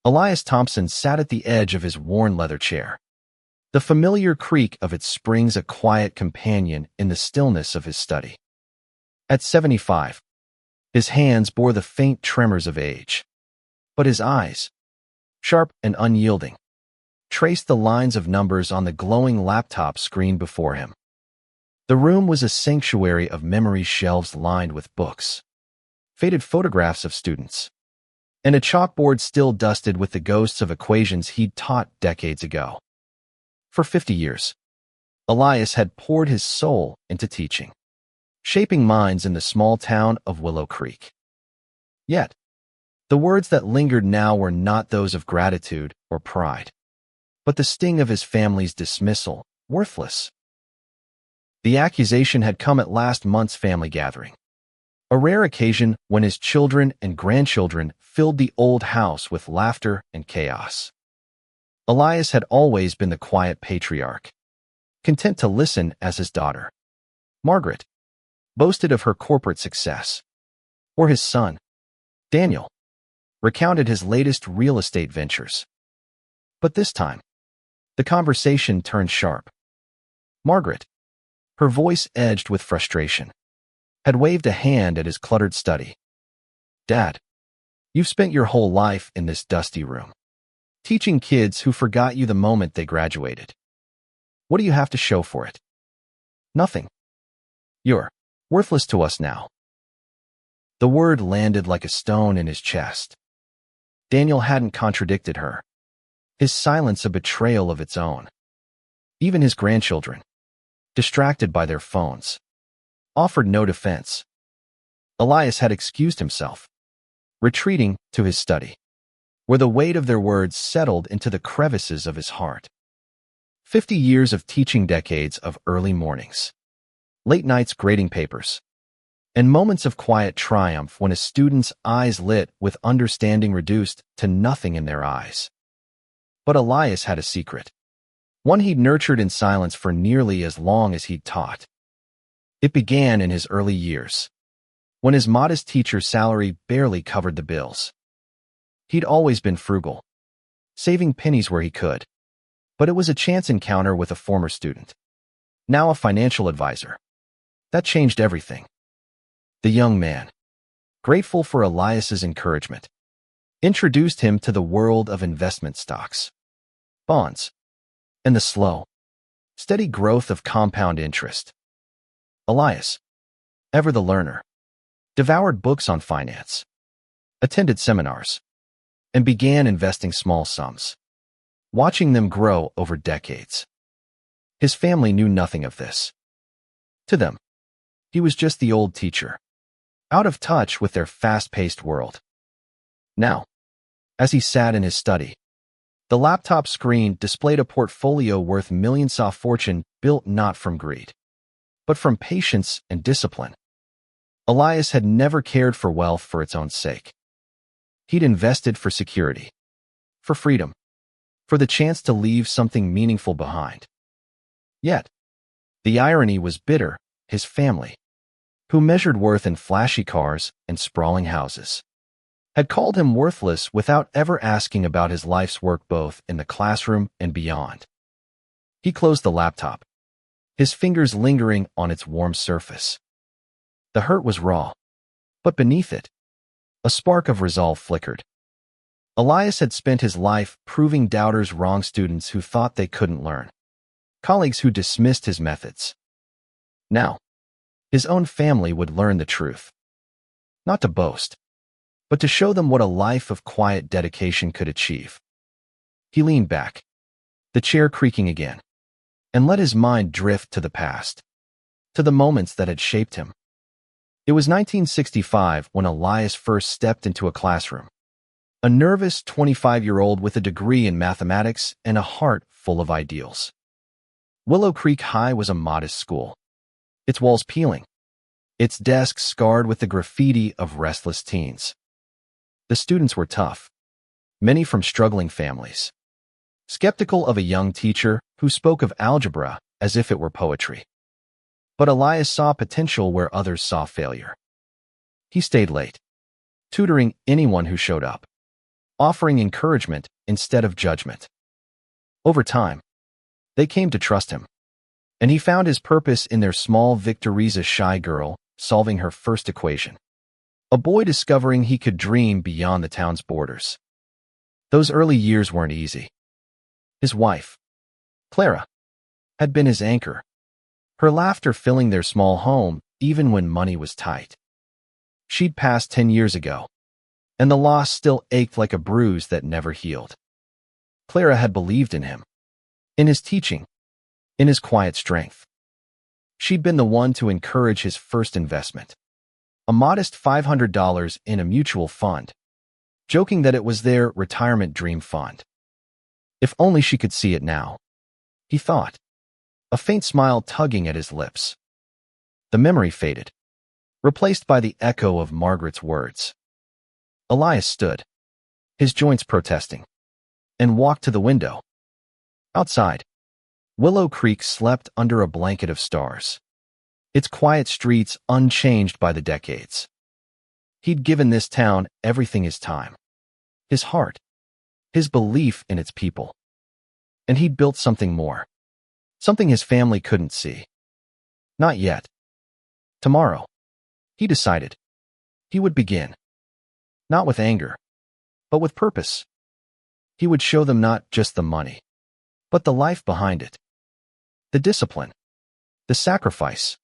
Elias Thompson sat at the edge of his worn leather chair. The familiar creak of its springs a quiet companion in the stillness of his study. At 75, his hands bore the faint tremors of age. But his eyes, sharp and unyielding, traced the lines of numbers on the glowing laptop screen before him. The room was a sanctuary of memory shelves lined with books, faded photographs of students, and a chalkboard still dusted with the ghosts of equations he'd taught decades ago. For 50 years, Elias had poured his soul into teaching, shaping minds in the small town of Willow Creek. Yet, the words that lingered now were not those of gratitude or pride, but the sting of his family's dismissal, worthless. The accusation had come at last month's family gathering, a rare occasion when his children and grandchildren filled the old house with laughter and chaos. Elias had always been the quiet patriarch, content to listen as his daughter, Margaret, boasted of her corporate success, or his son, Daniel, recounted his latest real estate ventures. But this time, the conversation turned sharp. Margaret, her voice edged with frustration, had waved a hand at his cluttered study. "Dad, you've spent your whole life in this dusty room, teaching kids who forgot you the moment they graduated. What do you have to show for it? Nothing. You're worthless to us now." The word landed like a stone in his chest. Daniel hadn't contradicted her, his silence a betrayal of its own. Even his grandchildren, distracted by their phones, offered no defense. Elias had excused himself, retreating to his study, where the weight of their words settled into the crevices of his heart. 50 years of teaching, decades of early mornings, late nights grading papers, and moments of quiet triumph when a student's eyes lit with understanding reduced to nothing in their eyes. But Elias had a secret, one he'd nurtured in silence for nearly as long as he'd taught. It began in his early years, when his modest teacher's salary barely covered the bills. He'd always been frugal, saving pennies where he could, but it was a chance encounter with a former student, now a financial advisor, that changed everything. The young man, grateful for Elias's encouragement, introduced him to the world of investment stocks, bonds, and the slow, steady growth of compound interest. Elias, ever the learner, devoured books on finance, attended seminars, and began investing small sums, watching them grow over decades. His family knew nothing of this. To them, he was just the old teacher, out of touch with their fast-paced world. Now, as he sat in his study, the laptop screen displayed a portfolio worth millions. A fortune built not from greed, but from patience and discipline. Elias had never cared for wealth for its own sake. He'd invested for security, for freedom, for the chance to leave something meaningful behind. Yet, the irony was bitter. His family, who measured worth in flashy cars and sprawling houses, had called him worthless without ever asking about his life's work both in the classroom and beyond. He closed the laptop, his fingers lingering on its warm surface. The hurt was raw, but beneath it, a spark of resolve flickered. Elias had spent his life proving doubters wrong, students who thought they couldn't learn, colleagues who dismissed his methods. Now, his own family would learn the truth. Not to boast, but to show them what a life of quiet dedication could achieve. He leaned back, the chair creaking again, and let his mind drift to the past, to the moments that had shaped him. It was 1965 when Elias first stepped into a classroom, a nervous 25-year-old with a degree in mathematics and a heart full of ideals. Willow Creek High was a modest school, its walls peeling, its desks scarred with the graffiti of restless teens. The students were tough, many from struggling families, skeptical of a young teacher who spoke of algebra as if it were poetry. But Elias saw potential where others saw failure. He stayed late, tutoring anyone who showed up, offering encouragement instead of judgment. Over time, they came to trust him, and he found his purpose in their small victories: a shy girl solving her first equation, a boy discovering he could dream beyond the town's borders. Those early years weren't easy. His wife, Clara, had been his anchor, her laughter filling their small home even when money was tight. She'd passed 10 years ago, and the loss still ached like a bruise that never healed. Clara had believed in him, in his teaching, in his quiet strength. She'd been the one to encourage his first investment, a modest $500 in a mutual fund, joking that it was their retirement dream fund. If only she could see it now, he thought, a faint smile tugging at his lips. The memory faded, replaced by the echo of Margaret's words. Elias stood, his joints protesting, and walked to the window. Outside, Willow Creek slept under a blanket of stars, its quiet streets unchanged by the decades. He'd given this town everything: his time, his heart, his belief in its people. And he'd built something more, something his family couldn't see. Not yet. Tomorrow, he decided, he would begin. Not with anger, but with purpose. He would show them not just the money, but the life behind it. The discipline, the sacrifice,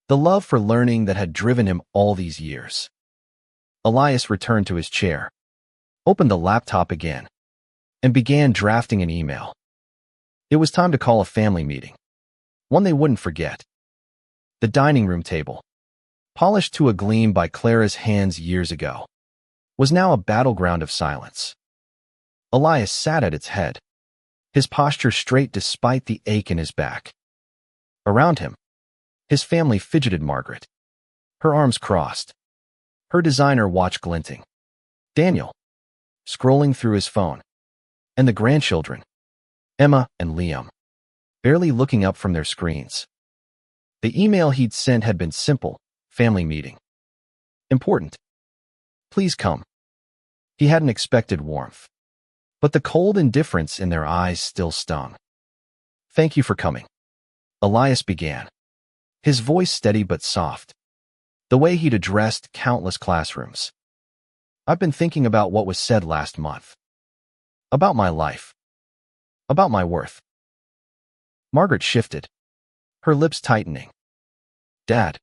the love for learning that had driven him all these years. Elias returned to his chair, opened the laptop again, and began drafting an email. It was time to call a family meeting, one they wouldn't forget. The dining room table, polished to a gleam by Clara's hands years ago, was now a battleground of silence. Elias sat at its head, his posture straight despite the ache in his back. Around him, his family fidgeted: Margaret, her arms crossed, her designer watch glinting; Daniel, scrolling through his phone; and the grandchildren, Emma and Liam, barely looking up from their screens. The email he'd sent had been simple: family meeting. Important. Please come. He hadn't expected warmth, but the cold indifference in their eyes still stung. Thank you for coming, Elias began, his voice steady but soft, the way he'd addressed countless classrooms. I've been thinking about what was said last month. About my life. About my worth. Margaret shifted, her lips tightening. Dad,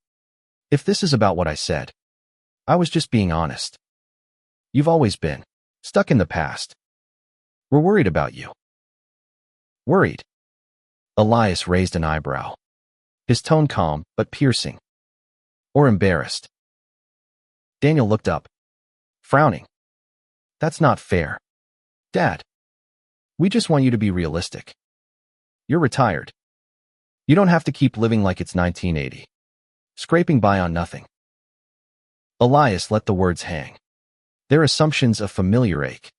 if this is about what I said, I was just being honest. You've always been stuck in the past. We're worried about you. Worried? Elias raised an eyebrow, his tone calm but piercing. Or embarrassed? Daniel looked up, frowning. That's not fair. Dad, we just want you to be realistic. You're retired. You don't have to keep living like it's 1980, scraping by on nothing. Elias let the words hang, their assumptions of familiar ache.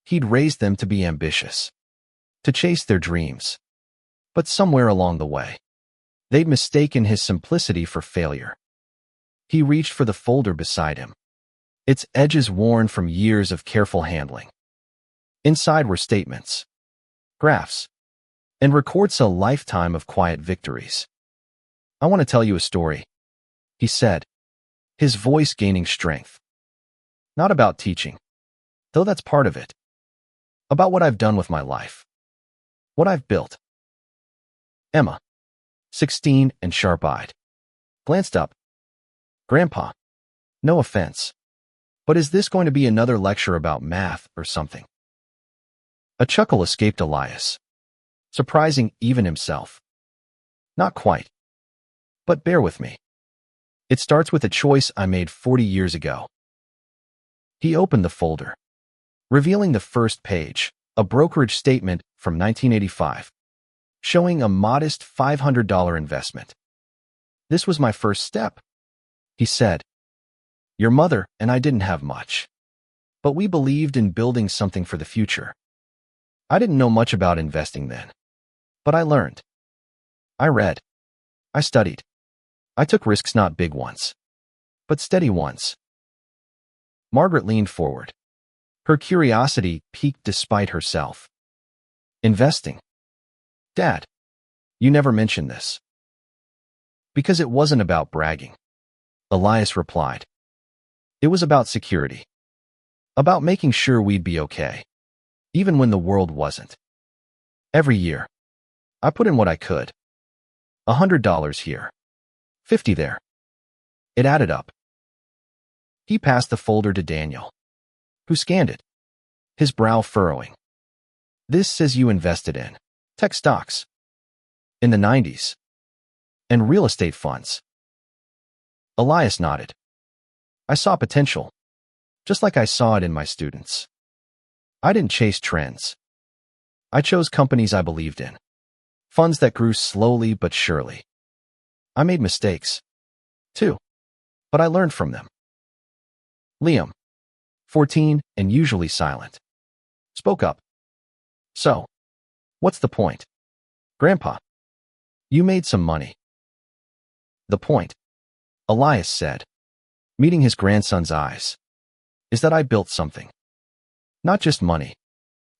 He'd raised them to be ambitious, to chase their dreams. But somewhere along the way, they'd mistaken his simplicity for failure. He reached for the folder beside him, its edges worn from years of careful handling. Inside were statements, graphs, and records: a lifetime of quiet victories. I want to tell you a story, he said, his voice gaining strength. Not about teaching, though that's part of it. About what I've done with my life. What I've built. Emma, 16 and sharp-eyed, glanced up. Grandpa, no offense, but is this going to be another lecture about math or something? A chuckle escaped Elias, surprising even himself. Not quite. But bear with me. It starts with a choice I made 40 years ago. He opened the folder, revealing the first page, a brokerage statement from 1985, showing a modest $500 investment. This was my first step, he said. Your mother and I didn't have much, but we believed in building something for the future. I didn't know much about investing then, but I learned. I read. I studied. I took risks, not big ones, but steady ones. Margaret leaned forward, Her curiosity piqued despite herself. Investing. Dad, you never mentioned this. Because it wasn't about bragging, Elias replied. It was about security. About making sure we'd be okay, even when the world wasn't. Every year, I put in what I could. $100 here, 50 there. It added up. He passed the folder to Daniel, who scanned it, his brow furrowing. This says you invested in tech stocks in the 90s and real estate funds. Elias nodded. I saw potential, just like I saw it in my students. I didn't chase trends. I chose companies I believed in, funds that grew slowly but surely. I made mistakes, too, but I learned from them. Liam, 14 and usually silent, spoke up. So, what's the point? Grandpa, you made some money. The point, Elias said, meeting his grandson's eyes, is that I built something. Not just money,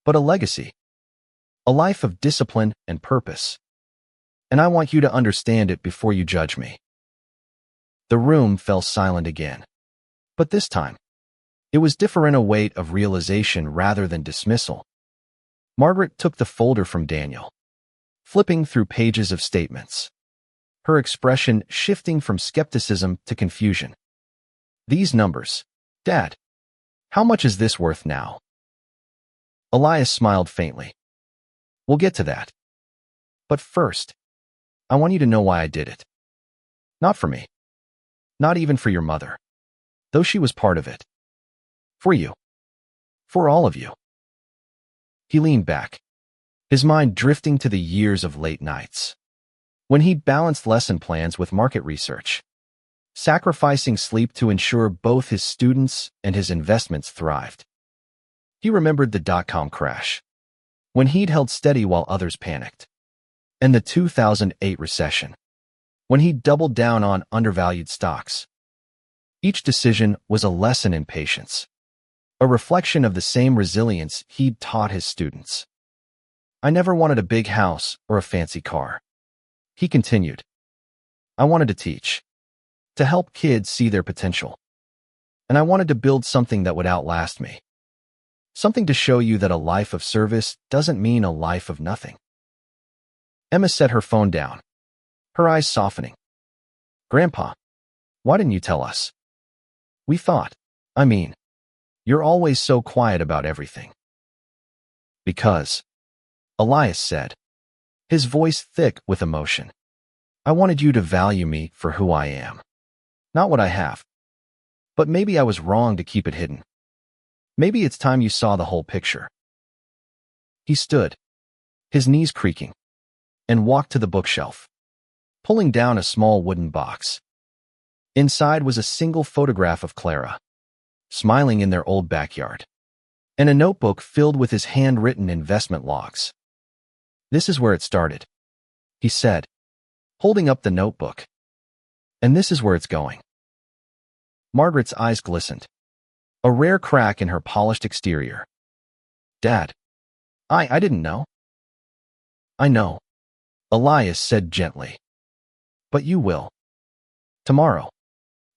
but a legacy. A life of discipline and purpose. And I want you to understand it before you judge me. The room fell silent again. But this time, it was different, a weight of realization rather than dismissal. Margaret took the folder from Daniel, flipping through pages of statements, her expression shifting from skepticism to confusion. These numbers, Dad, how much is this worth now? Elias smiled faintly. We'll get to that. But first, I want you to know why I did it. Not for me. Not even for your mother, though she was part of it. For you. For all of you. He leaned back, his mind drifting to the years of late nights, when he'd balanced lesson plans with market research, sacrificing sleep to ensure both his students and his investments thrived. He remembered the dot-com crash, when he'd held steady while others panicked, and the 2008 recession, when he doubled down on undervalued stocks. Each decision was a lesson in patience, a reflection of the same resilience he'd taught his students. I never wanted a big house or a fancy car. He continued. I wanted to teach, to help kids see their potential. And I wanted to build something that would outlast me. Something to show you that a life of service doesn't mean a life of nothing. Emma set her phone down, her eyes softening. Grandpa, why didn't you tell us? We thought, you're always so quiet about everything. Because, Elias said, his voice thick with emotion, I wanted you to value me for who I am, not what I have. But maybe I was wrong to keep it hidden. Maybe it's time you saw the whole picture. He stood, his knees creaking, and walked to the bookshelf, pulling down a small wooden box. Inside was a single photograph of Clara, smiling in their old backyard, and a notebook filled with his handwritten investment logs. This is where it started, he said, holding up the notebook. And this is where it's going. Margaret's eyes glistened, a rare crack in her polished exterior. Dad, I didn't know. I know, Elias said gently. But you will. Tomorrow,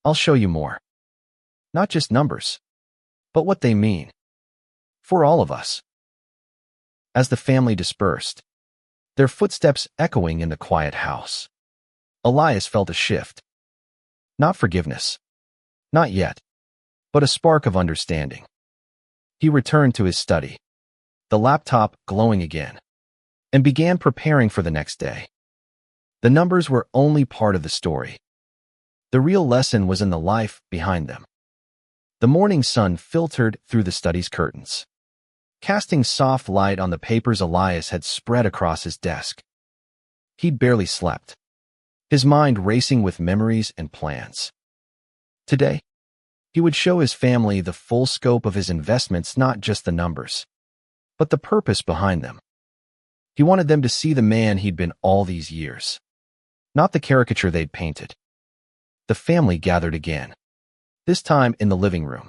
I'll show you more. Not just numbers, but what they mean. For all of us. As the family dispersed, their footsteps echoing in the quiet house, Elias felt a shift. Not forgiveness. Not yet. But a spark of understanding. He returned to his study, the laptop glowing again, and began preparing for the next day. The numbers were only part of the story. The real lesson was in the life behind them. The morning sun filtered through the study's curtains, casting soft light on the papers Elias had spread across his desk. He'd barely slept, his mind racing with memories and plans. Today, he would show his family the full scope of his investments, not just the numbers, but the purpose behind them. He wanted them to see the man he'd been all these years, not the caricature they'd painted. The family gathered again, this time in the living room,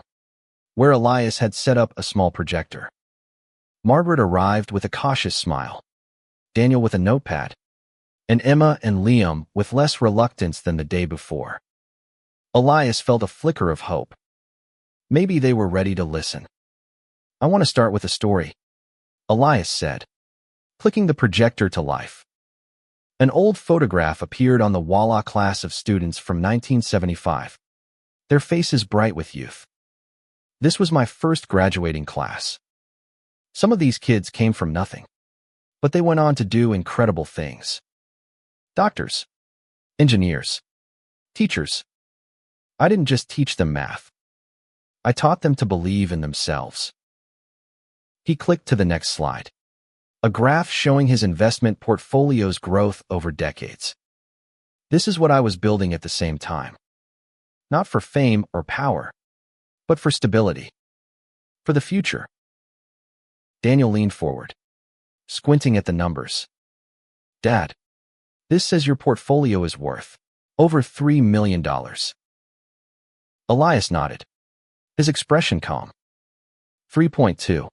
where Elias had set up a small projector. Margaret arrived with a cautious smile, Daniel with a notepad, and Emma and Liam with less reluctance than the day before. Elias felt a flicker of hope. Maybe they were ready to listen. "I want to start with a story," Elias said, clicking the projector to life. An old photograph appeared on the wall class of students from 1975, their faces bright with youth. "This was my first graduating class. Some of these kids came from nothing, but they went on to do incredible things. Doctors, engineers, teachers. I didn't just teach them math. I taught them to believe in themselves." He clicked to the next slide, a graph showing his investment portfolio's growth over decades. "This is what I was building at the same time. Not for fame or power, but for stability. For the future." Daniel leaned forward, squinting at the numbers. "Dad, this says your portfolio is worth over $3 million. Elias nodded, his expression calm. 3.2.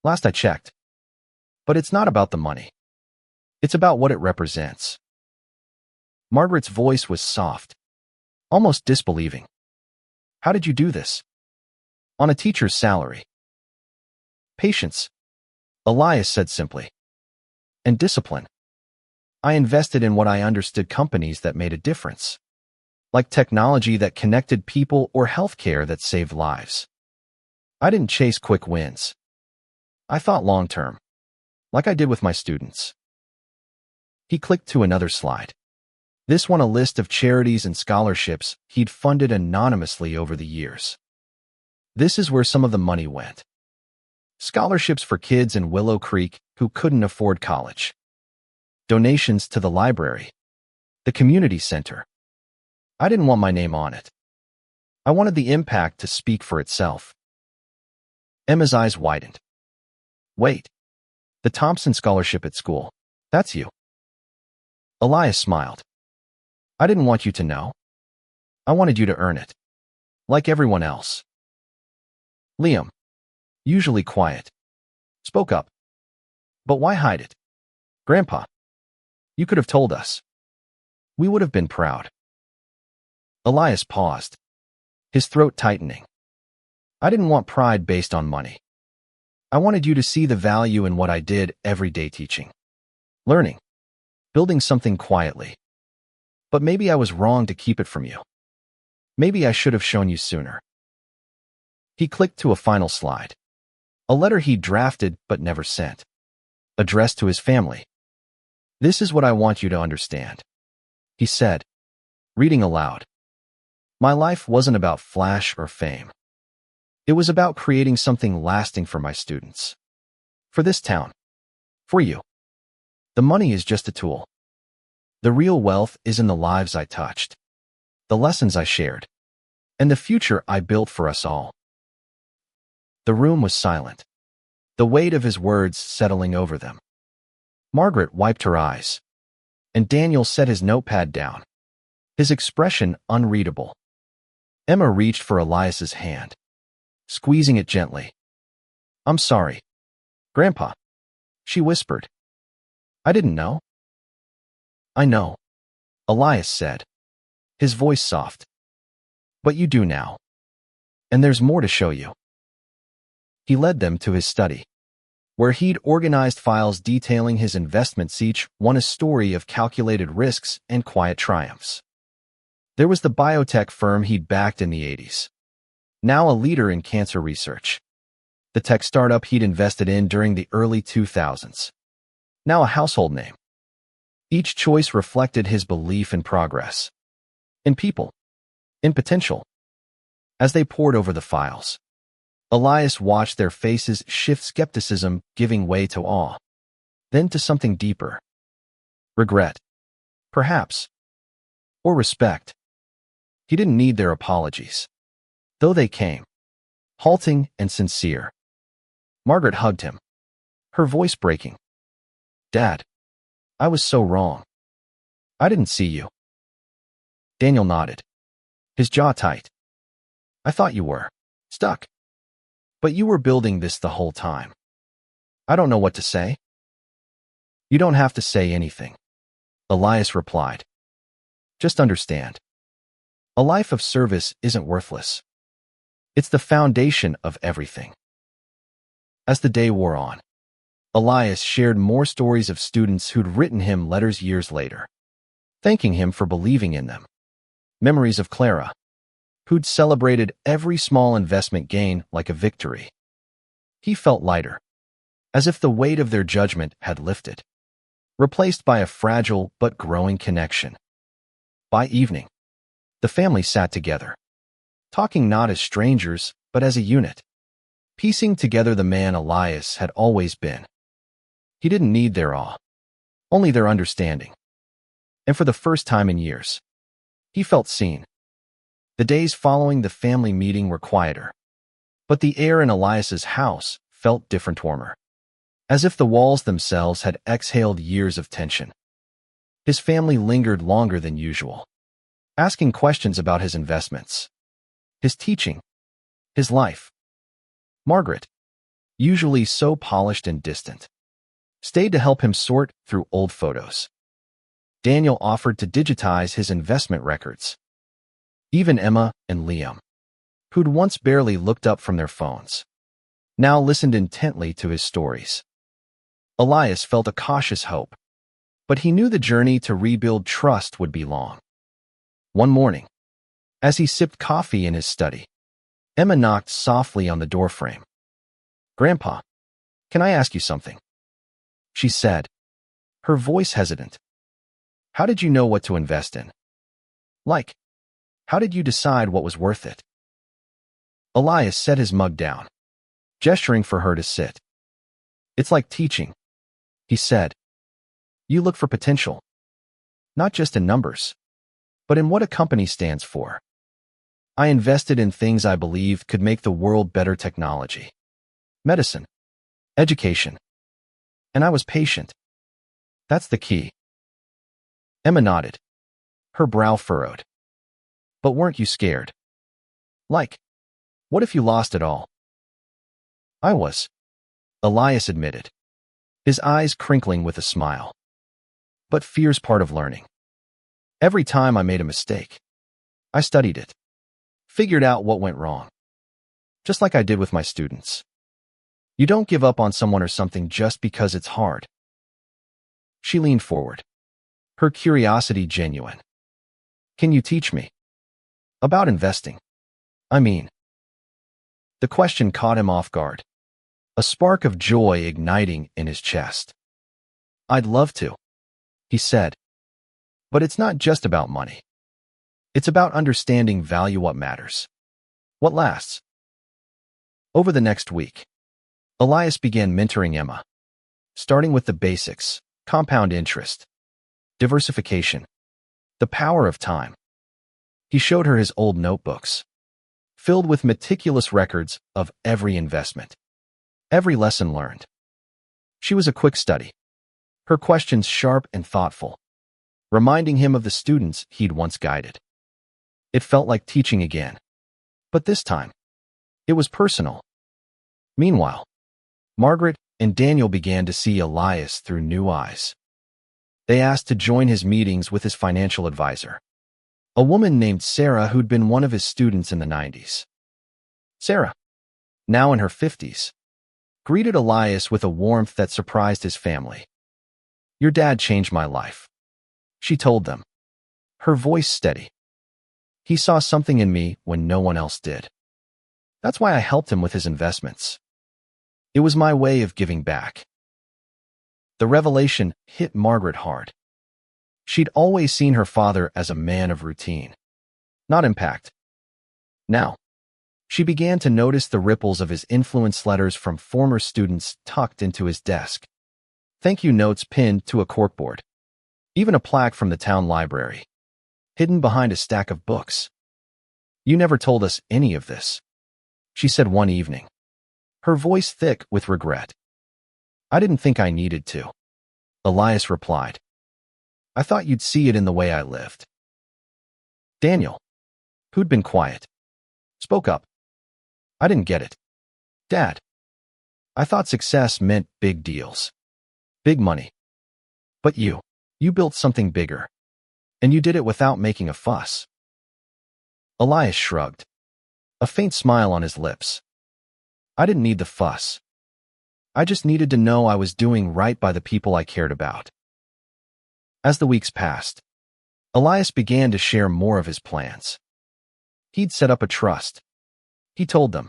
Last I checked. But it's not about the money. It's about what it represents. Margaret's voice was soft, almost disbelieving. "How did you do this?" "On a teacher's salary." "Patience," Elias said simply. "And discipline. I invested in what I understood, companies that made a difference, like technology that connected people or healthcare that saved lives. I didn't chase quick wins. I thought long-term, like I did with my students." He clicked to another slide. This one a list of charities and scholarships he'd funded anonymously over the years. This is where some of the money went. Scholarships for kids in Willow Creek who couldn't afford college. Donations to the library, the community center. I didn't want my name on it. I wanted the impact to speak for itself. Emma's eyes widened. "Wait. The Thompson Scholarship at school. That's you." Elias smiled. "I didn't want you to know. I wanted you to earn it. Like everyone else." Liam, usually quiet, spoke up. "But why hide it? Grandpa, you could have told us. We would have been proud." Elias paused, his throat tightening. "I didn't want pride based on money. I wanted you to see the value in what I did every day, teaching, learning, building something quietly. But maybe I was wrong to keep it from you. Maybe I should have shown you sooner." He clicked to a final slide, a letter he'd drafted but never sent, addressed to his family. "This is what I want you to understand," he said, reading aloud. "My life wasn't about flash or fame. It was about creating something lasting for my students. For this town. For you. The money is just a tool. The real wealth is in the lives I touched, the lessons I shared, and the future I built for us all." The room was silent, the weight of his words settling over them. Margaret wiped her eyes, and Daniel set his notepad down, his expression unreadable. Emma reached for Elias's hand, squeezing it gently. "I'm sorry, Grandpa," she whispered. "I didn't know." "I know," Elias said, his voice soft. "But you do now. And there's more to show you." He led them to his study, where he'd organized files detailing his investments, each one a story of calculated risks and quiet triumphs. There was the biotech firm he'd backed in the 80s, now a leader in cancer research. The tech startup he'd invested in during the early 2000s, now a household name. Each choice reflected his belief in progress, in people, in potential. As they pored over the files, Elias watched their faces shift, skepticism giving way to awe, then to something deeper. Regret, perhaps, or respect. He didn't need their apologies, though they came, halting and sincere. Margaret hugged him, her voice breaking. "Dad, I was so wrong. I didn't see you." Daniel nodded, his jaw tight. "I thought you were stuck." But you were building this the whole time. I don't know what to say. You don't have to say anything, Elias replied. Just understand. A life of service isn't worthless. It's the foundation of everything. As the day wore on, Elias shared more stories of students who'd written him letters years later, thanking him for believing in them. Memories of Clara, who'd celebrated every small investment gain like a victory. He felt lighter, as if the weight of their judgment had lifted, replaced by a fragile but growing connection. By evening, the family sat together, talking not as strangers, but as a unit, piecing together the man Elias had always been. He didn't need their awe, only their understanding. And for the first time in years, he felt seen. The days following the family meeting were quieter, but the air in Elias's house felt different, warmer, as if the walls themselves had exhaled years of tension. His family lingered longer than usual, asking questions about his investments, his teaching, his life. Margaret, usually so polished and distant, stayed to help him sort through old photos. Daniel offered to digitize his investment records. Even Emma and Liam, who'd once barely looked up from their phones, now listened intently to his stories. Elias felt a cautious hope, but he knew the journey to rebuild trust would be long. One morning, as he sipped coffee in his study, Emma knocked softly on the doorframe. "Grandpa, can I ask you something?" she said, her voice hesitant. "How did you know what to invest in? Like, how did you decide what was worth it?" Elias set his mug down, gesturing for her to sit. "It's like teaching," he said. "You look for potential, not just in numbers, but in what a company stands for. I invested in things I believed could make the world better: technology, medicine, education. And I was patient. That's the key." Emma nodded, her brow furrowed. "But weren't you scared? Like, what if you lost it all?" "I was," Elias admitted, his eyes crinkling with a smile. "But fear's part of learning. Every time I made a mistake, I studied it, figured out what went wrong, just like I did with my students. You don't give up on someone or something just because it's hard." She leaned forward, her curiosity genuine. "Can you teach me? About investing, I mean." The question caught him off guard, a spark of joy igniting in his chest. "I'd love to," he said. "But it's not just about money. It's about understanding value, what matters, what lasts." Over the next week, Elias began mentoring Emma, starting with the basics: compound interest, diversification, the power of time. He showed her his old notebooks, filled with meticulous records of every investment, every lesson learned. She was a quick study, her questions sharp and thoughtful, reminding him of the students he'd once guided. It felt like teaching again, but this time, it was personal. Meanwhile, Margaret and Daniel began to see Elias through new eyes. They asked to join his meetings with his financial advisor, a woman named Sarah who'd been one of his students in the 90s. Sarah, now in her 50s, greeted Elias with a warmth that surprised his family. "Your dad changed my life," she told them, her voice steady. "He saw something in me when no one else did. That's why I helped him with his investments. It was my way of giving back." The revelation hit Margaret hard. She'd always seen her father as a man of routine, not impact. Now, she began to notice the ripples of his influence: letters from former students tucked into his desk, thank you notes pinned to a corkboard, even a plaque from the town library, hidden behind a stack of books. "You never told us any of this," she said one evening, her voice thick with regret. "I didn't think I needed to," Elias replied. "I thought you'd see it in the way I lived." Daniel, who'd been quiet, spoke up. "I didn't get it. Dad, I thought success meant big deals, big money. But you built something bigger, and you did it without making a fuss. Elias shrugged, a faint smile on his lips. I didn't need the fuss. I just needed to know I was doing right by the people I cared about. As the weeks passed, Elias began to share more of his plans. He'd set up a trust, he told them,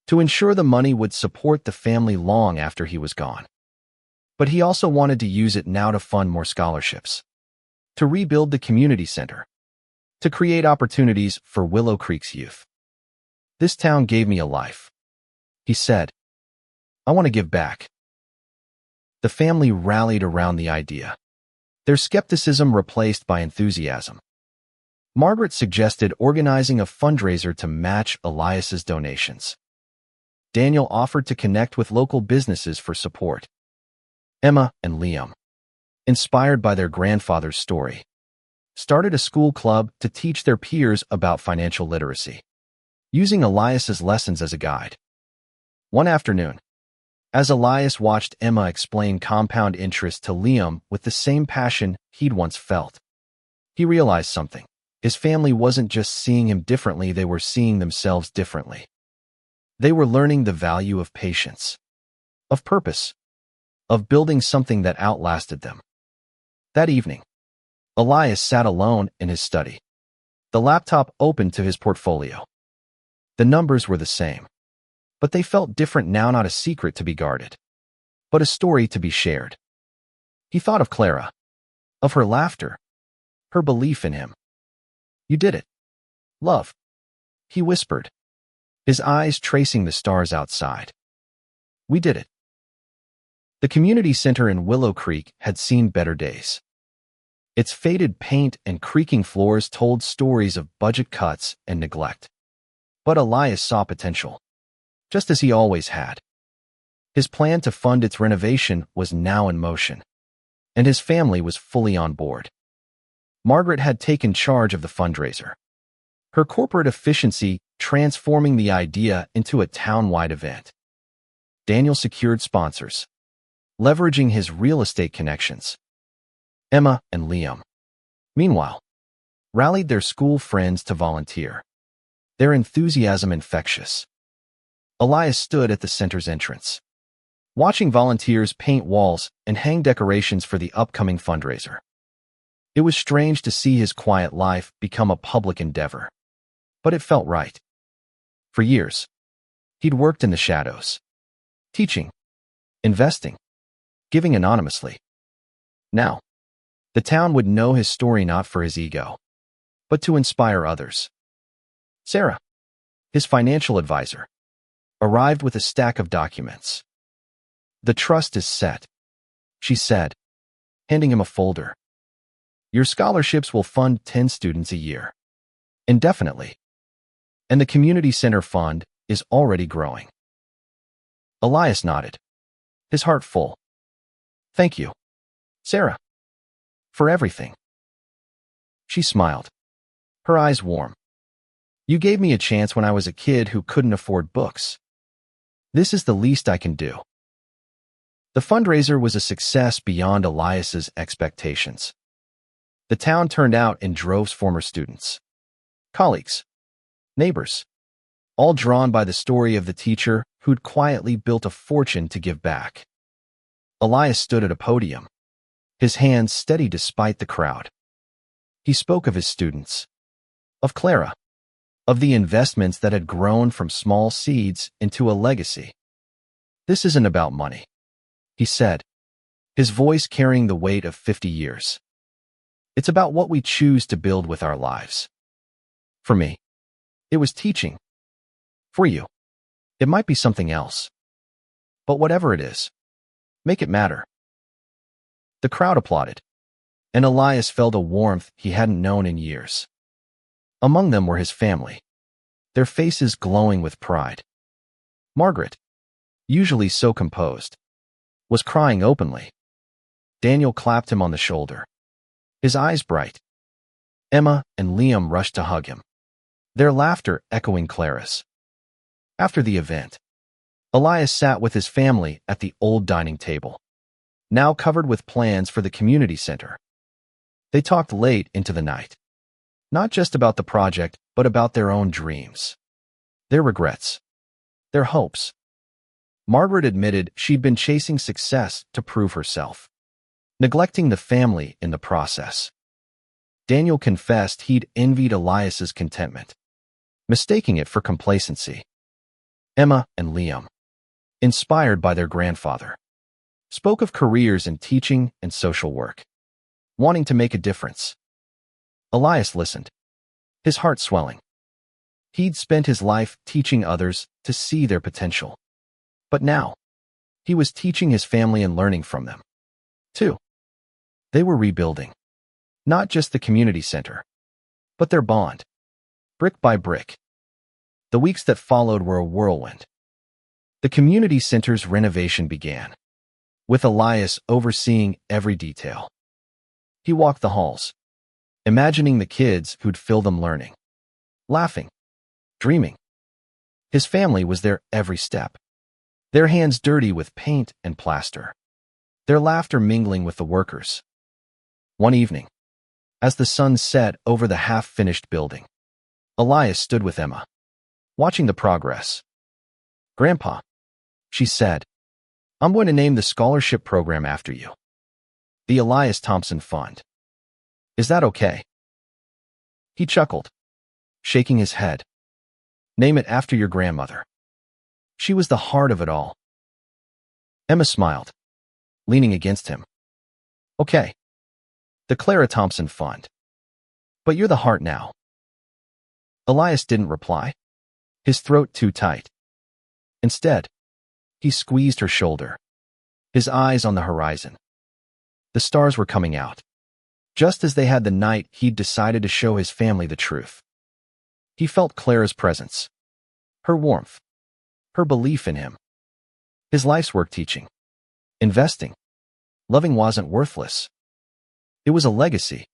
to ensure the money would support the family long after he was gone. But he also wanted to use it now to fund more scholarships, to rebuild the community center, to create opportunities for Willow Creek's youth. This town gave me a life, he said. I want to give back. The family rallied around the idea, their skepticism replaced by enthusiasm. Margaret suggested organizing a fundraiser to match Elias's donations. Daniel offered to connect with local businesses for support. Emma and Liam, inspired by their grandfather's story, started a school club to teach their peers about financial literacy, using Elias's lessons as a guide. One afternoon, as Elias watched Emma explain compound interest to Liam with the same passion he'd once felt, he realized something. His family wasn't just seeing him differently, they were seeing themselves differently. They were learning the value of patience, of purpose, of building something that outlasted them. That evening, Elias sat alone in his study, the laptop open to his portfolio. The numbers were the same, but they felt different now, not a secret to be guarded, but a story to be shared. He thought of Clara, of her laughter, her belief in him. You did it, love, he whispered, his eyes tracing the stars outside. We did it. The community center in Willow Creek had seen better days. Its faded paint and creaking floors told stories of budget cuts and neglect. But Elias saw potential, just as he always had. His plan to fund its renovation was now in motion, and his family was fully on board. Margaret had taken charge of the fundraiser, her corporate efficiency transforming the idea into a town-wide event. Daniel secured sponsors, leveraging his real estate connections. Emma and Liam, meanwhile, rallied their school friends to volunteer, their enthusiasm infectious. Elias stood at the center's entrance, watching volunteers paint walls and hang decorations for the upcoming fundraiser. It was strange to see his quiet life become a public endeavor, but it felt right. For years, he'd worked in the shadows, teaching, investing, giving anonymously. Now, the town would know his story not for his ego, but to inspire others. Sarah, his financial advisor, arrived with a stack of documents. The trust is set, she said, handing him a folder. Your scholarships will fund 10 students a year, indefinitely. And the community center fund is already growing. Elias nodded, his heart full. Thank you, Sarah, for everything. She smiled, her eyes warm. You gave me a chance when I was a kid who couldn't afford books. This is the least I can do. The fundraiser was a success beyond Elias's expectations. The town turned out in droves, former students, colleagues, neighbors, all drawn by the story of the teacher who'd quietly built a fortune to give back. Elias stood at a podium, his hands steady despite the crowd. He spoke of his students, of Clara, of the investments that had grown from small seeds into a legacy. This isn't about money, he said, his voice carrying the weight of 50 years. It's about what we choose to build with our lives. For me, it was teaching. For you, it might be something else. But whatever it is, make it matter. The crowd applauded, and Elias felt a warmth he hadn't known in years. Among them were his family, their faces glowing with pride. Margaret, usually so composed, was crying openly. Daniel clapped him on the shoulder, his eyes bright. Emma and Liam rushed to hug him, their laughter echoing Clara's. After the event, Elias sat with his family at the old dining table, now covered with plans for the community center. They talked late into the night, not just about the project, but about their own dreams, their regrets, their hopes. Margaret admitted she'd been chasing success to prove herself, neglecting the family in the process. Daniel confessed he'd envied Elias's contentment, mistaking it for complacency. Emma and Liam, inspired by their grandfather, spoke of careers in teaching and social work, wanting to make a difference. Elias listened, his heart swelling. He'd spent his life teaching others to see their potential. But now, he was teaching his family and learning from them, too. They were rebuilding, not just the community center, but their bond, brick by brick. The weeks that followed were a whirlwind. The community center's renovation began, with Elias overseeing every detail. He walked the halls, imagining the kids who'd fill them learning, laughing, dreaming. His family was there every step, their hands dirty with paint and plaster, their laughter mingling with the workers. One evening, as the sun set over the half-finished building, Elias stood with Emma, watching the progress. "Grandpa," she said, "I'm going to name the scholarship program after you. The Elias Thompson Fund. Is that okay?" He chuckled, shaking his head. "Name it after your grandmother. She was the heart of it all." Emma smiled, leaning against him. "Okay. The Clara Thompson Fund. But you're the heart now." Elias didn't reply, his throat too tight. Instead, he squeezed her shoulder, his eyes on the horizon. The stars were coming out, just as they had the night he'd decided to show his family the truth. He felt Clara's presence, her warmth, her belief in him. His life's work teaching, investing, loving wasn't worthless. It was a legacy,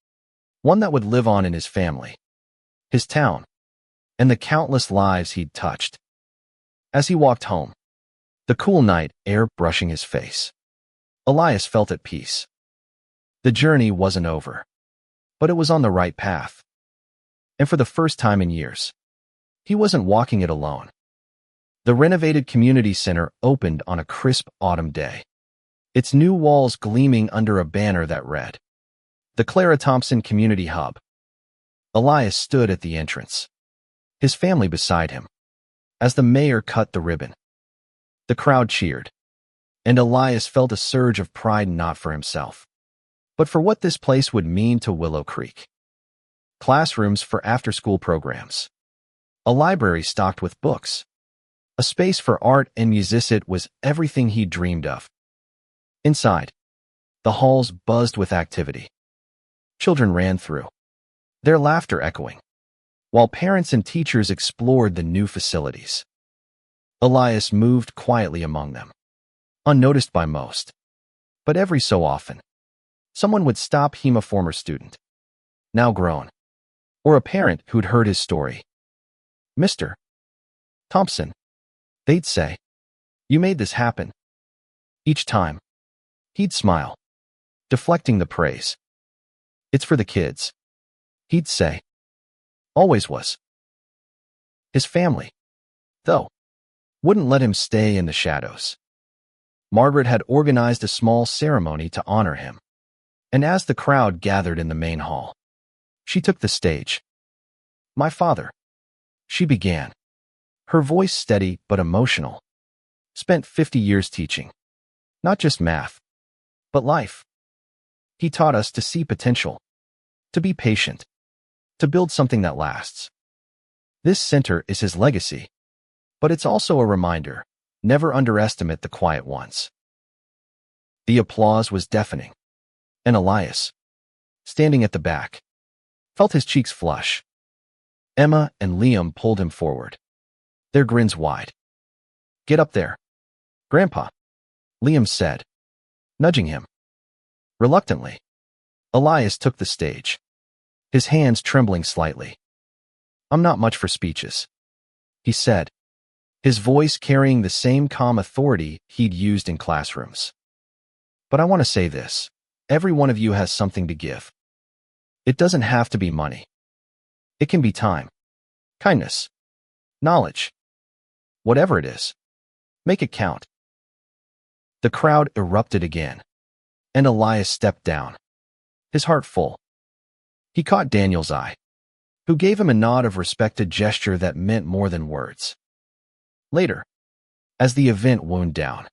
one that would live on in his family, his town, and the countless lives he'd touched. As he walked home, the cool night air brushing his face, Elias felt at peace. The journey wasn't over, but it was on the right path. And for the first time in years, he wasn't walking it alone. The renovated community center opened on a crisp autumn day, its new walls gleaming under a banner that read, "The Clara Thompson Community Hub." Elias stood at the entrance, his family beside him, as the mayor cut the ribbon. The crowd cheered, and Elias felt a surge of pride not for himself, but for what this place would mean to Willow Creek. Classrooms for after-school programs, a library stocked with books, a space for art and music. It was everything he dreamed of. Inside, the halls buzzed with activity. Children ran through, their laughter echoing, while parents and teachers explored the new facilities. Elias moved quietly among them, unnoticed by most. But every so often, someone would stop him, a former student, now grown, or a parent who'd heard his story. "Mr. Thompson," they'd say, "you made this happen." Each time, he'd smile, deflecting the praise. "It's for the kids," he'd say. Always was. His family, though, wouldn't let him stay in the shadows. Margaret had organized a small ceremony to honor him, and as the crowd gathered in the main hall, she took the stage. "My father," she began, her voice steady but emotional, "spent 50 years teaching, not just math, but life. He taught us to see potential, to be patient, to build something that lasts. This center is his legacy, but it's also a reminder, never underestimate the quiet ones." The applause was deafening, and Elias, standing at the back, felt his cheeks flush. Emma and Liam pulled him forward, their grins wide. "Get up there, Grandpa," Liam said, nudging him. Reluctantly, Elias took the stage, his hands trembling slightly. "I'm not much for speeches," he said, his voice carrying the same calm authority he'd used in classrooms. But I want to say this. Every one of you has something to give. It doesn't have to be money. It can be time, kindness, knowledge. Whatever it is, make it count. The crowd erupted again, and Elias stepped down, his heart full. He caught Daniel's eye, who gave him a nod of respect, a gesture that meant more than words. Later, as the event wound down,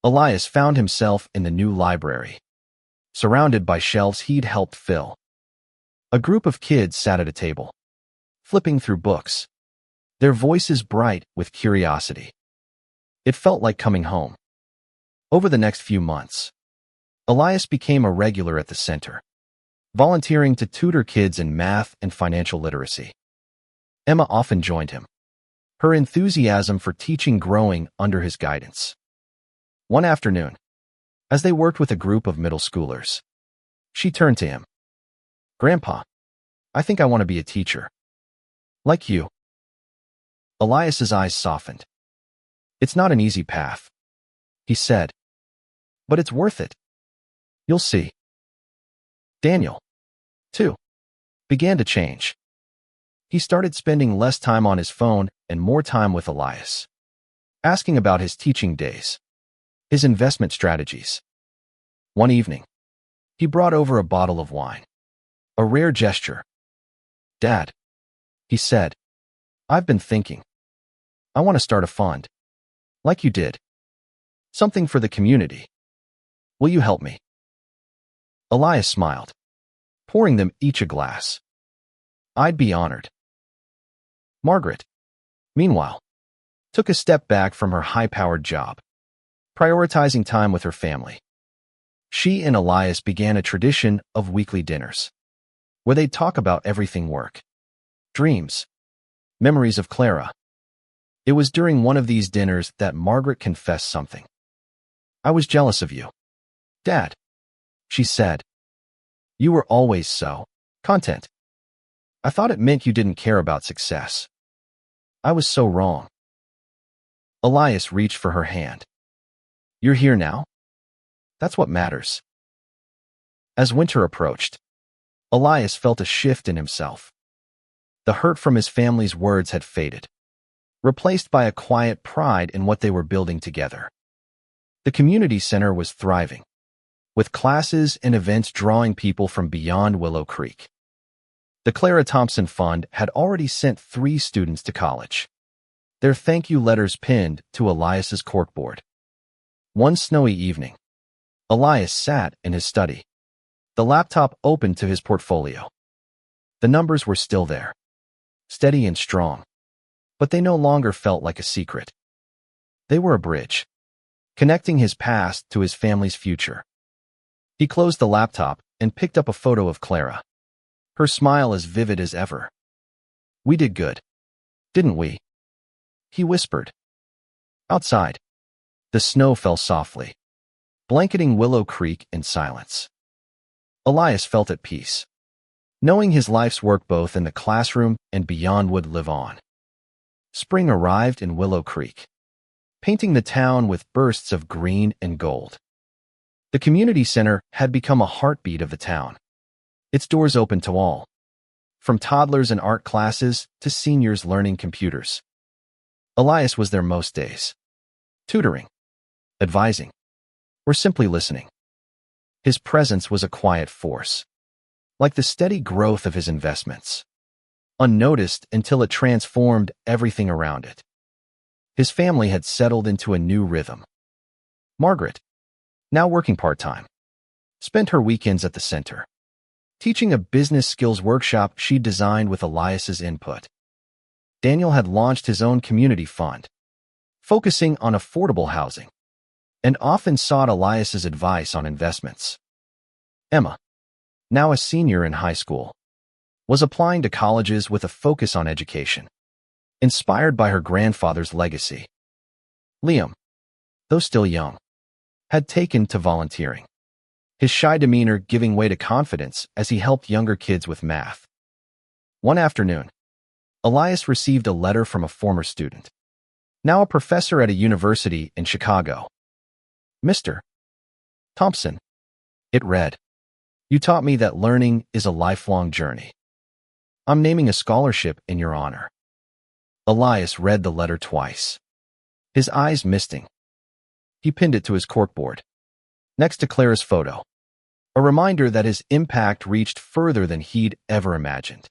Elias found himself in the new library, surrounded by shelves he'd helped fill. A group of kids sat at a table, flipping through books, their voices bright with curiosity. It felt like coming home. Over the next few months, Elias became a regular at the center, volunteering to tutor kids in math and financial literacy. Emma often joined him, her enthusiasm for teaching growing under his guidance. One afternoon, as they worked with a group of middle schoolers, she turned to him. "Grandpa, I think I want to be a teacher. Like you." Elias's eyes softened. "It's not an easy path," he said, "but it's worth it. You'll see." Daniel, too, began to change. He started spending less time on his phone and more time with Elias, asking about his teaching days, his investment strategies. One evening, he brought over a bottle of wine, a rare gesture. "Dad," he said, "I've been thinking. I want to start a fund, like you did. Something for the community. Will you help me?" Elias smiled, pouring them each a glass. "I'd be honored." Margaret, meanwhile, took a step back from her high-powered job, prioritizing time with her family. She and Elias began a tradition of weekly dinners, where they'd talk about everything: work, dreams, memories of Clara. It was during one of these dinners that Margaret confessed something. "I was jealous of you, Dad," she said. "You were always so content. I thought it meant you didn't care about success. I was so wrong." Elias reached for her hand. "You're here now? That's what matters." As winter approached, Elias felt a shift in himself. The hurt from his family's words had faded, replaced by a quiet pride in what they were building together. The community center was thriving, with classes and events drawing people from beyond Willow Creek. The Clara Thompson Fund had already sent 3 students to college, their thank you letters pinned to Elias's corkboard. One snowy evening, Elias sat in his study, the laptop open to his portfolio. The numbers were still there, steady and strong, but they no longer felt like a secret. They were a bridge, connecting his past to his family's future. He closed the laptop and picked up a photo of Clara, her smile as vivid as ever. "We did good, didn't we?" he whispered. Outside, the snow fell softly, blanketing Willow Creek in silence. Elias felt at peace, knowing his life's work both in the classroom and beyond would live on. Spring arrived in Willow Creek, painting the town with bursts of green and gold. The community center had become a heartbeat of the town, its doors open to all, from toddlers and art classes to seniors learning computers. Elias was there most days, tutoring, advising, or simply listening. His presence was a quiet force, like the steady growth of his investments, unnoticed until it transformed everything around it. His family had settled into a new rhythm. Margaret, now working part-time, spent her weekends at the center, teaching a business skills workshop she designed with Elias's input. Daniel had launched his own community fund, focusing on affordable housing, and often sought Elias's advice on investments. Emma, now a senior in high school, was applying to colleges with a focus on education, inspired by her grandfather's legacy. Liam, though still young, had taken to volunteering, his shy demeanor giving way to confidence as he helped younger kids with math. One afternoon, Elias received a letter from a former student. now a professor at a university in Chicago. Mr. Thompson, it read, you taught me that learning is a lifelong journey. I'm naming a scholarship in your honor. Elias read the letter twice, his eyes misting. He pinned it to his corkboard, next to Clara's photo, a reminder that his impact reached further than he'd ever imagined.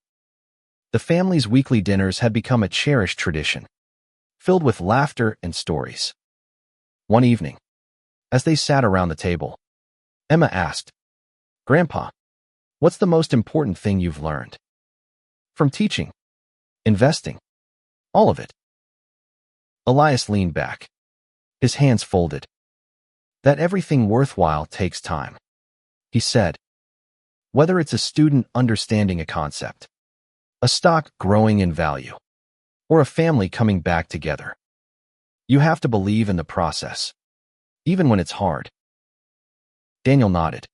The family's weekly dinners had become a cherished tradition, filled with laughter and stories. One evening, as they sat around the table, Emma asked, Grandpa, what's the most important thing you've learned? From teaching, investing, all of it. Elias leaned back, his hands folded. That everything worthwhile takes time, he said. Whether it's a student understanding a concept, a stock growing in value, or a family coming back together, you have to believe in the process, even when it's hard. Daniel nodded,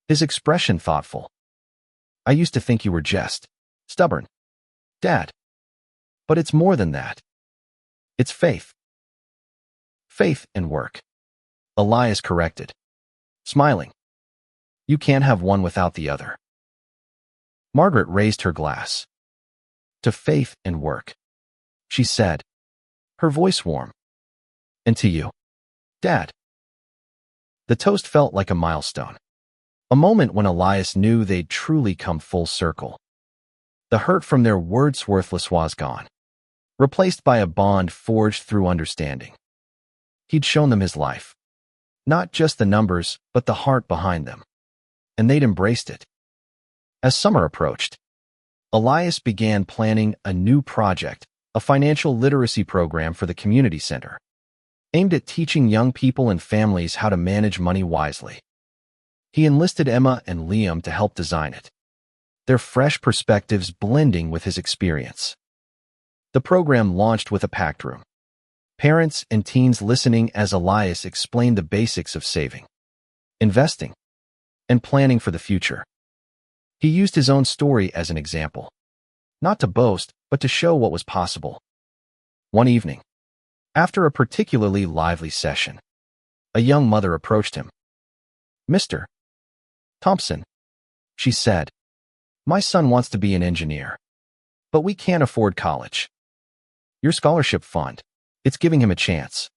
his expression thoughtful. I used to think you were just stubborn, Dad. But it's more than that. It's faith. Faith and work, Elias corrected, smiling. You can't have one without the other. Margaret raised her glass. To faith and work, she said, her voice warm. And to you, Dad. The toast felt like a milestone, a moment when Elias knew they'd truly come full circle. The hurt from their wordsworthless was gone, replaced by a bond forged through understanding. He'd shown them his life, not just the numbers, but the heart behind them, and they'd embraced it. As summer approached, Elias began planning a new project, a financial literacy program for the community center, aimed at teaching young people and families how to manage money wisely. He enlisted Emma and Liam to help design it, their fresh perspectives blending with his experience. The program launched with a packed room, parents and teens listening as Elias explained the basics of saving, investing, and planning for the future. He used his own story as an example, not to boast, but to show what was possible. One evening, after a particularly lively session, a young mother approached him. Mr. Thompson, she said, my son wants to be an engineer, but we can't afford college. Your scholarship fund, it's giving him a chance.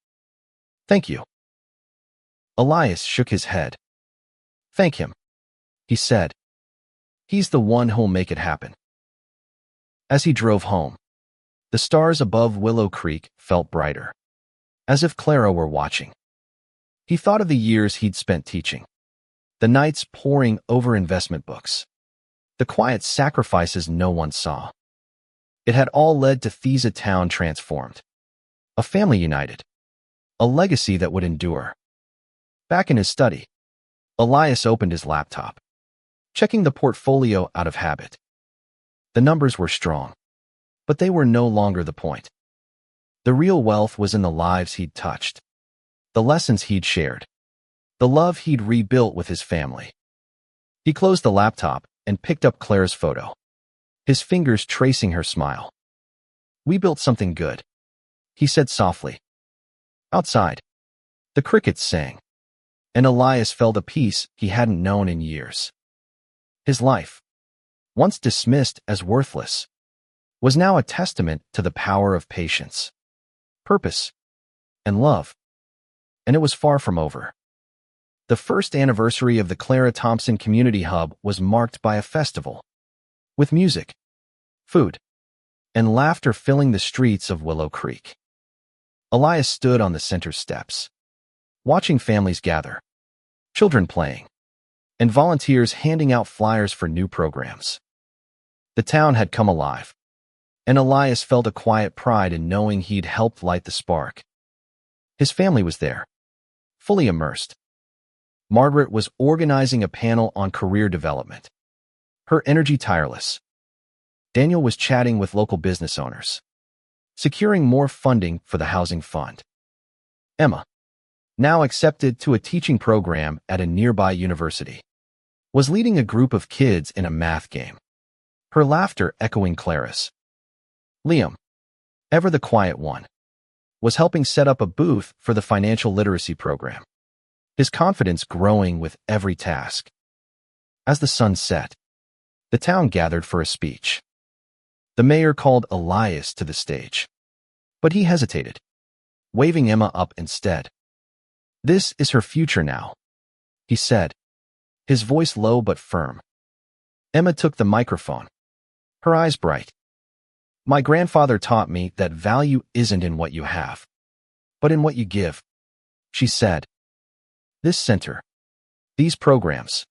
Thank you. Elias shook his head. Thank him, he said. He's the one who'll make it happen. As he drove home, the stars above Willow Creek felt brighter, as if Clara were watching. He thought of the years he'd spent teaching, the nights poring over investment books, the quiet sacrifices no one saw. It had all led to Thesa town transformed, a family united, a legacy that would endure. Back in his study, Elias opened his laptop, checking the portfolio out of habit. The numbers were strong, but they were no longer the point. The real wealth was in the lives he'd touched, the lessons he'd shared, the love he'd rebuilt with his family. He closed the laptop and picked up Clara's photo, his fingers tracing her smile. We built something good, he said softly. Outside, the crickets sang, and Elias felt a peace he hadn't known in years. His life, once dismissed as worthless, was now a testament to the power of patience, purpose, and love. And it was far from over. The first anniversary of the Clara Thompson Community Hub was marked by a festival, with music, food, and laughter filling the streets of Willow Creek. Elias stood on the center steps, watching families gather, children playing, and volunteers handing out flyers for new programs. The town had come alive, and Elias felt a quiet pride in knowing he'd helped light the spark. His family was there, fully immersed. Margaret was organizing a panel on career development, her energy tireless. Daniel was chatting with local business owners, securing more funding for the housing fund. Emma, now accepted to a teaching program at a nearby university, was leading a group of kids in a math game, her laughter echoing Clara's. Liam, ever the quiet one, was helping set up a booth for the financial literacy program, his confidence growing with every task. As the sun set, the town gathered for a speech. The mayor called Elias to the stage, but he hesitated, waving Emma up instead. "This is her future now," he said, his voice low but firm. Emma took the microphone, her eyes bright. "My grandfather taught me that value isn't in what you have, but in what you give," she said. "This center, these programs,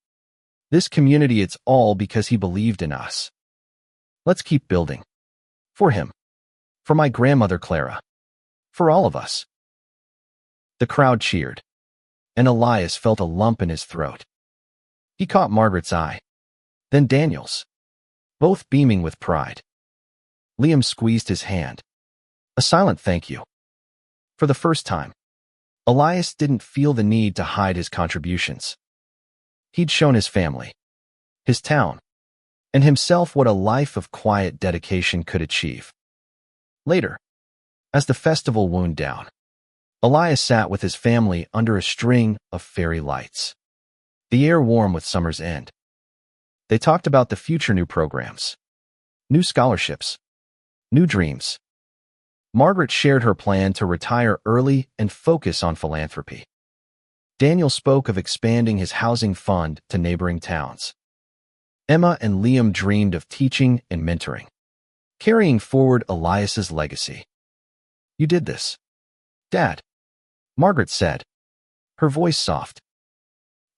this community, it's all because he believed in us. Let's keep building. For him, for my grandmother Clara, for all of us." The crowd cheered, and Elias felt a lump in his throat. He caught Margaret's eye, then Daniel's, both beaming with pride. Liam squeezed his hand, a silent thank you. For the first time, Elias didn't feel the need to hide his contributions. He'd shown his family, his town, and himself what a life of quiet dedication could achieve. Later, as the festival wound down, Elias sat with his family under a string of fairy lights, the air warm with summer's end. They talked about the future, new programs, new scholarships, new dreams. Margaret shared her plan to retire early and focus on philanthropy. Daniel spoke of expanding his housing fund to neighboring towns. Emma and Liam dreamed of teaching and mentoring, carrying forward Elias's legacy. "You did this, Dad," Margaret said, her voice soft.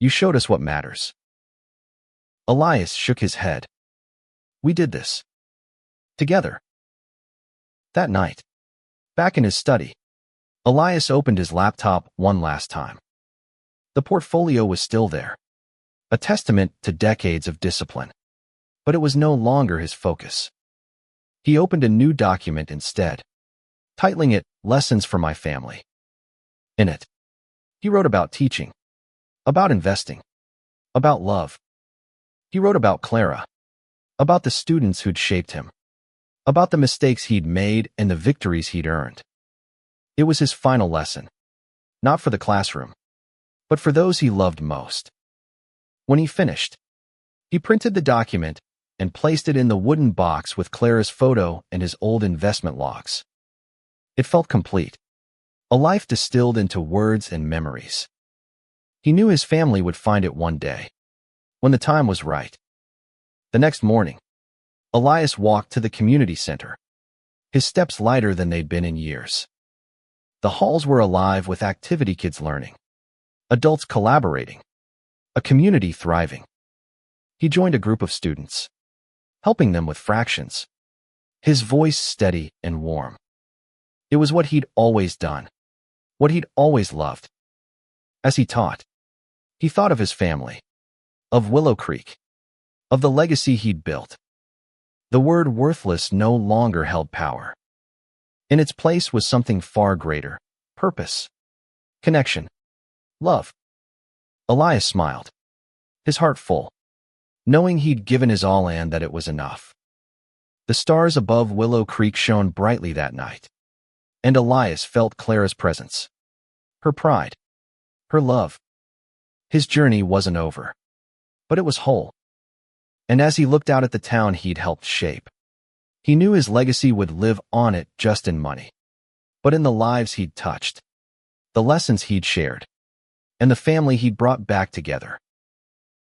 "You showed us what matters." Elias shook his head. "We did this. Together." That night, back in his study, Elias opened his laptop one last time. The portfolio was still there, a testament to decades of discipline, but it was no longer his focus. He opened a new document instead, titling it Lessons for My Family. In it, he wrote about teaching, about investing, about love. He wrote about Clara, about the students who'd shaped him, about the mistakes he'd made and the victories he'd earned. It was his final lesson, not for the classroom, but for those he loved most. When he finished, he printed the document and placed it in the wooden box with Clara's photo and his old investment logs. It felt complete, a life distilled into words and memories. He knew his family would find it one day, when the time was right. The next morning, Elias walked to the community center, his steps lighter than they'd been in years. The halls were alive with activity, kids learning, adults collaborating, a community thriving. He joined a group of students, helping them with fractions, his voice steady and warm. It was what he'd always done, what he'd always loved. As he taught, he thought of his family, of Willow Creek, of the legacy he'd built. The word worthless no longer held power. In its place was something far greater: purpose, connection, love. Elias smiled, his heart full, knowing he'd given his all and that it was enough. The stars above Willow Creek shone brightly that night, and Elias felt Clara's presence, her pride, her love. His journey wasn't over, but it was whole. And as he looked out at the town he'd helped shape, he knew his legacy would live on, it just in money, but in the lives he'd touched, the lessons he'd shared, and the family he'd brought back together.